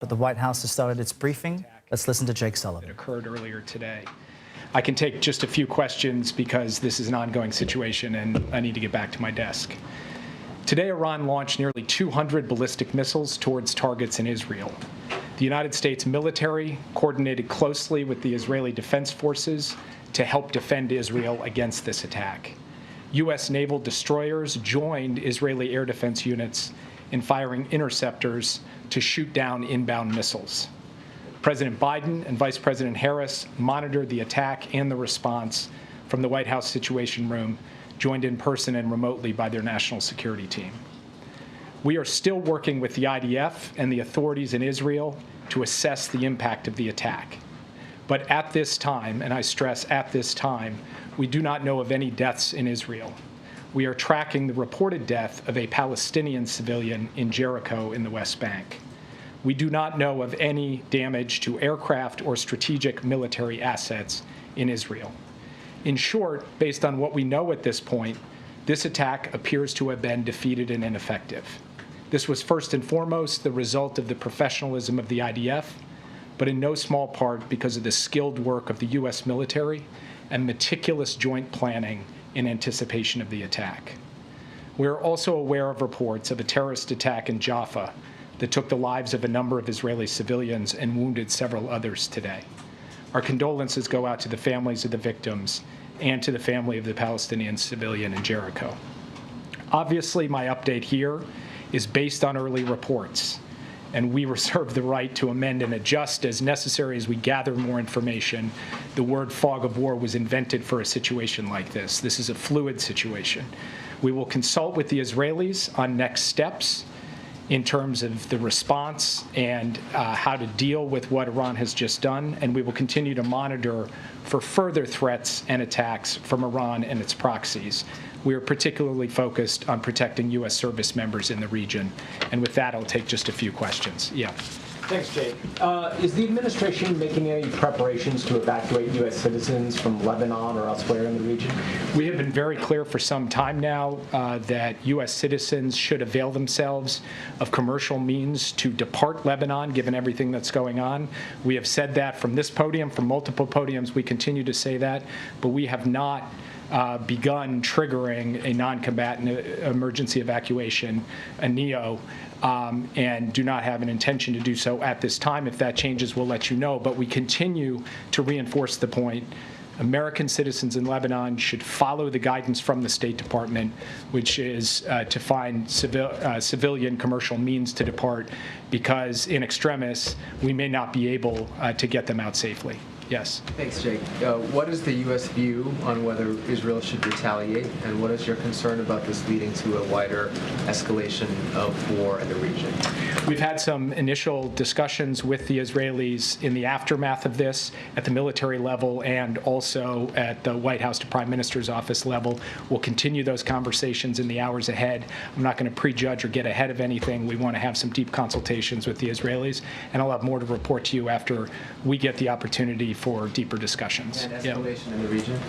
But the White House has started its briefing. Let's listen to Jake Sullivan. It occurred earlier today. I can take just a few questions because this is an ongoing situation and I need to get back to my desk. Today, Iran launched nearly 200 ballistic missiles towards targets in Israel. The United States military coordinated closely with the Israeli Defense Forces to help defend Israel against this attack. U.S. naval destroyers joined Israeli air defense units in firing interceptors to shoot down inbound missiles. President Biden and Vice President Harris monitored the attack and the response from the White House Situation Room, joined in person and remotely by their national security team. We are still working with the IDF and the authorities in Israel to assess the impact of the attack. But at this time, and I stress at this time, we do not know of any deaths in Israel. We are tracking the reported death of a Palestinian civilian in Jericho in the West Bank. We do not know of any damage to aircraft or strategic military assets in Israel. In short, based on what we know at this point, this attack appears to have been defeated and ineffective. This was first and foremost the result of the professionalism of the IDF, but in no small part because of the skilled work of the U.S. military and meticulous joint planning in anticipation of the attack. We are also aware of reports of a terrorist attack in Jaffa that took the lives of a number of Israeli civilians and wounded several others today. Our condolences go out to the families of the victims and to the family of the Palestinian civilian in Jericho. Obviously, my update here is based on early reports, and we reserve the right to amend and adjust as necessary as we gather more information. The word fog of war was invented for a situation like this. This is a fluid situation. We will consult with the Israelis on next steps in terms of the response and how to deal with what Iran has just done, and we will continue to monitor for further threats and attacks from Iran and its proxies. We are particularly focused on protecting U.S. service members in the region. And with that, I'll take just a few questions. Yeah. Thanks, Jake. Is the administration making any preparations to evacuate U.S. citizens from Lebanon or elsewhere in the region? We have been very clear for some time now that U.S. citizens should avail themselves of commercial means to depart Lebanon, given everything that's going on. We have said that from this podium, from multiple podiums. We continue to say that, but we have not begun triggering a non-combatant emergency evacuation, a NEO, and do not have an intention to do so at this time. If that changes, we'll let you know. But we continue to reinforce the point. American citizens in Lebanon should follow the guidance from the State Department, which is to find civilian commercial means to depart, because in extremis, we may not be able to get them out safely. Yes. Thanks, Jake. What is the U.S. view on whether Israel should retaliate, and what is your concern about this leading to a wider escalation of war in the region? We've had some initial discussions with the Israelis in the aftermath of this at the military level and also at the White House to Prime Minister's office level. We'll continue those conversations in the hours ahead. I'm not going to prejudge or get ahead of anything. We want to have some deep consultations with the Israelis, and I'll have more to report to you after we get the opportunity for deeper discussions. And escalation in the region?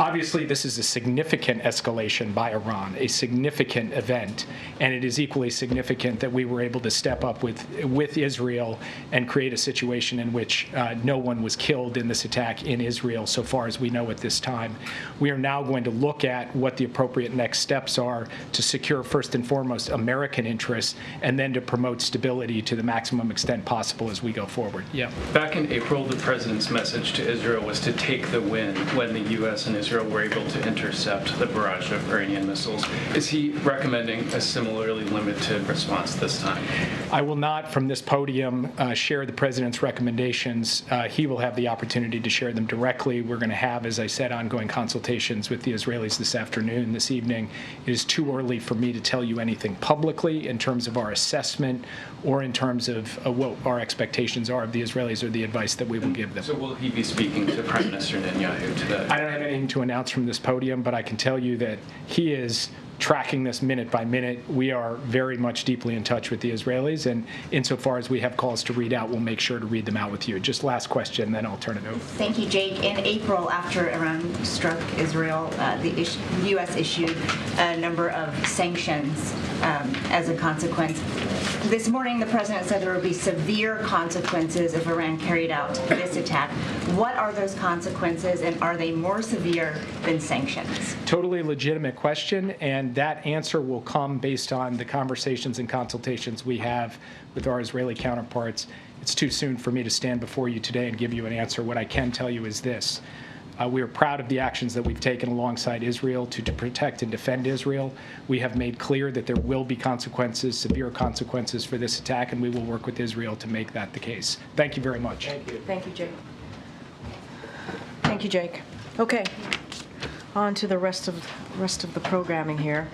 Obviously, this is a significant escalation by Iran, a significant event, and it is equally significant that we were able to step up with Israel and create a situation in which no one was killed in this attack in Israel so far as we know at this time. We are now going to look at what the appropriate next steps are to secure first and foremost American interests and then to promote stability to the maximum extent possible as we go forward. Yeah. Back in April, the president's message to Israel was to take the win when the U.S. and Israel were able to intercept the barrage of Iranian missiles. Is he recommending a similarly limited response this time? I will not, from this podium, share the president's recommendations. He will have the opportunity to share them directly. We're going to have, as I said, ongoing consultations with the Israelis this afternoon, this evening. It is too early for me to tell you anything publicly in terms of our assessment or in terms of what our expectations are of the Israelis or the advice that we will give them. So will he be speaking to Prime Minister Netanyahu today? I don't have anything to announce from this podium, but I can tell you that he is tracking this minute by minute. We are very much deeply in touch with the Israelis, and insofar as we have calls to read out, we'll make sure to read them out with you. Just last question, then I'll turn it over. Thank you, Jake. In April, after Iran struck Israel, the U.S. issued a number of sanctions as a consequence. This morning, the president said there would be severe consequences if Iran carried out this attack. What are those consequences, and are they more severe than sanctions? Totally legitimate question, and that answer will come based on the conversations and consultations we have with our Israeli counterparts. It's too soon for me to stand before you today and give you an answer. What I can tell you is this. We are proud of the actions that we've taken alongside Israel to protect and defend Israel. We have made clear that there will be consequences, severe consequences for this attack, and we will work with Israel to make that the case. Thank you very much. Thank you. Thank you, Jake. Thank you, Jake. Okay, on to the rest of the programming here.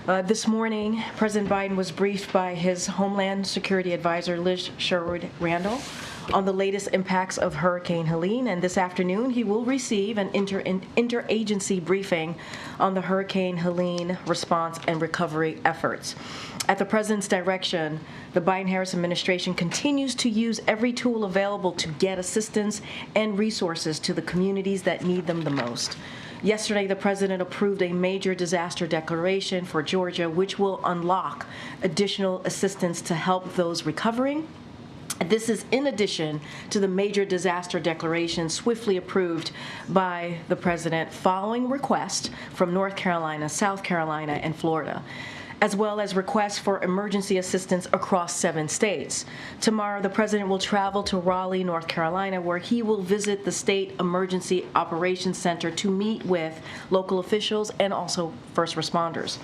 This morning, President Biden was briefed by his Homeland Security Advisor, Liz Sherwood-Randall, on the latest impacts of Hurricane Helene, and this afternoon he will receive an interagency briefing on the Hurricane Helene response and recovery efforts. At the president's direction, the Biden-Harris administration continues to use every tool available to get assistance and resources to the communities that need them the most. Yesterday, the president approved a major disaster declaration for Georgia, which will unlock additional assistance to help those recovering. This is in addition to the major disaster declaration swiftly approved by the president following requests from North Carolina, South Carolina, and Florida, as well as requests for emergency assistance across 7 states. Tomorrow, the president will travel to Raleigh, North Carolina, where he will visit the State Emergency Operations Center to meet with local officials and also first responders.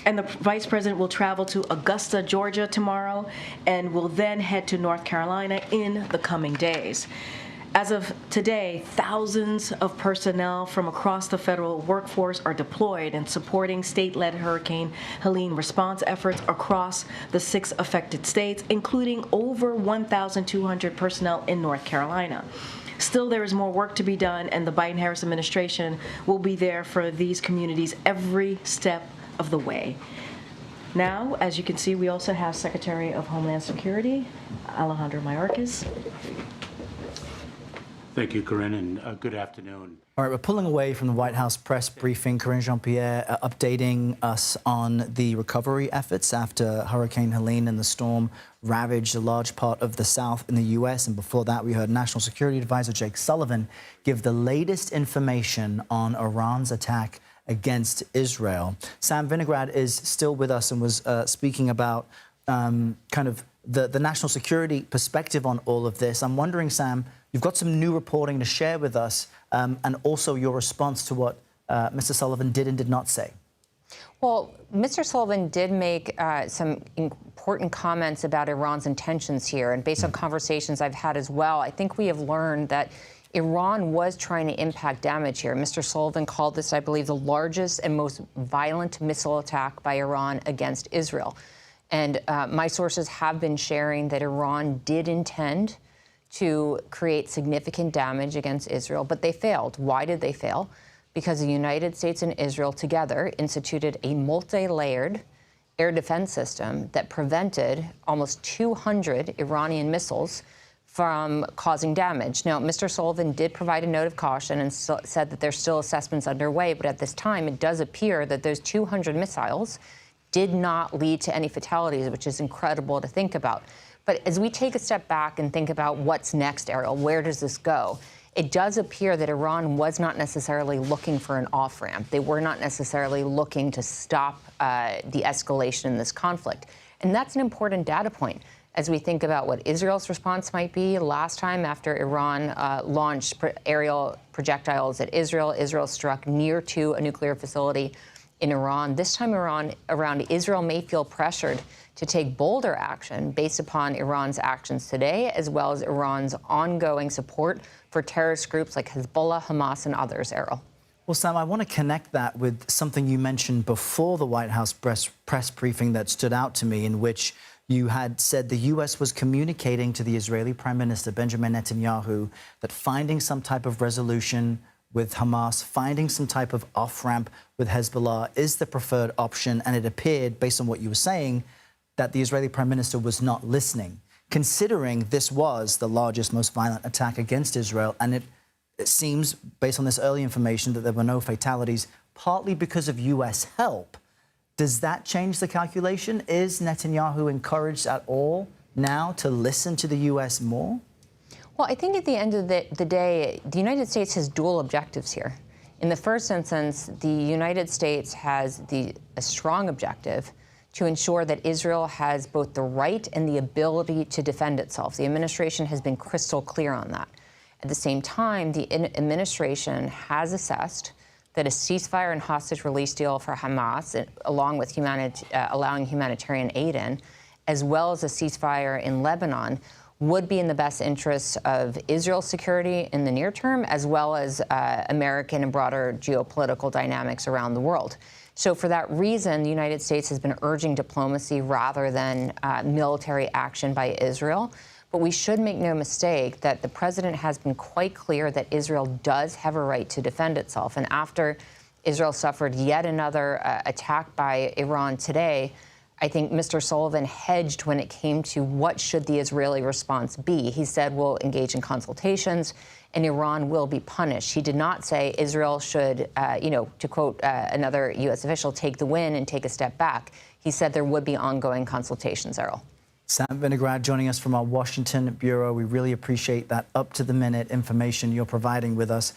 And the vice president will travel to Augusta, Georgia tomorrow, and will then head to North Carolina in the coming days. As of today, thousands of personnel from across the federal workforce are deployed and supporting state-led Hurricane Helene response efforts across the 6 affected states, including over 1,200 personnel in North Carolina. Still, there is more work to be done, and the Biden-Harris administration will be there for these communities every step of the way. Now, as you can see, we also have Secretary of Homeland Security, Alejandro Mayorkas. Thank you, Corinne, and good afternoon. All right, we're pulling away from the White House press briefing. Corinne Jean-Pierre updating us on the recovery efforts after Hurricane Helene and the storm ravaged a large part of the South in the U.S. And before that, we heard National Security Advisor Jake Sullivan give the latest information on Iran's attack against Israel. Sam Vinograd is still with us and was speaking about kind of the national security perspective on all of this. I'm wondering, Sam, you've got some new reporting to share with us, and also your response to what Mr. Sullivan did and did not say. Well, Mr. Sullivan did make some important comments about Iran's intentions here, and based on conversations I've had as well, I think we have learned that Iran was trying to impact damage here. Mr. Sullivan called this, I believe, the largest and most violent missile attack by Iran against Israel. And my sources have been sharing that Iran did intend to create significant damage against Israel, but they failed. Why did they fail? Because the United States and Israel together instituted a multi-layered air defense system that prevented almost 200 Iranian missiles from causing damage. Now, Mr. Sullivan did provide a note of caution and said that there's still assessments underway, but at this time, it does appear that those 200 missiles did not lead to any fatalities, which is incredible to think about. But as we take a step back and think about what's next, Ariel, where does this go? It does appear that Iran was not necessarily looking for an off-ramp. They were not necessarily looking to stop the escalation in this conflict. And that's an important data point as we think about what Israel's response might be. Last time, after Iran launched aerial projectiles at Israel, Israel struck near to a nuclear facility in Iran. This time around, Israel may feel pressured to take bolder action based upon Iran's actions today, as well as Iran's ongoing support for terrorist groups like Hezbollah, Hamas, and others, Errol. Well, Sam, I want to connect that with something you mentioned before the White House press briefing that stood out to me, in which you had said the U.S. was communicating to the Israeli Prime Minister, Benjamin Netanyahu, that finding some type of resolution with Hamas finding some type of off-ramp with Hezbollah is the preferred option. And it appeared, based on what you were saying, that the Israeli Prime Minister was not listening, considering this was the largest, most violent attack against Israel. And it seems, based on this early information, that there were no fatalities, partly because of U.S. help. Does that change the calculation? Is Netanyahu encouraged at all now to listen to the U.S. more? Well, I think at the end of the day, the United States has dual objectives here. In the first instance, the United States has a strong objective to ensure that Israel has both the right and the ability to defend itself. The administration has been crystal clear on that. At the same time, the administration has assessed that a ceasefire and hostage release deal for Hamas, along with allowing humanitarian aid in, as well as a ceasefire in Lebanon, would be in the best interests of Israel's security in the near term, as well as American and broader geopolitical dynamics around the world. So for that reason, the United States has been urging diplomacy rather than military action by Israel. But we should make no mistake that the president has been quite clear that Israel does have a right to defend itself. And after Israel suffered yet another attack by Iran today, I think Mr. Sullivan hedged when it came to what should the Israeli response be. He said we'll engage in consultations and Iran will be punished. He did not say Israel should, to quote another U.S. official, take the win and take a step back. He said there would be ongoing consultations, Errol. Sam Vinograd joining us from our Washington bureau. We really appreciate that up-to-the-minute information you're providing with us.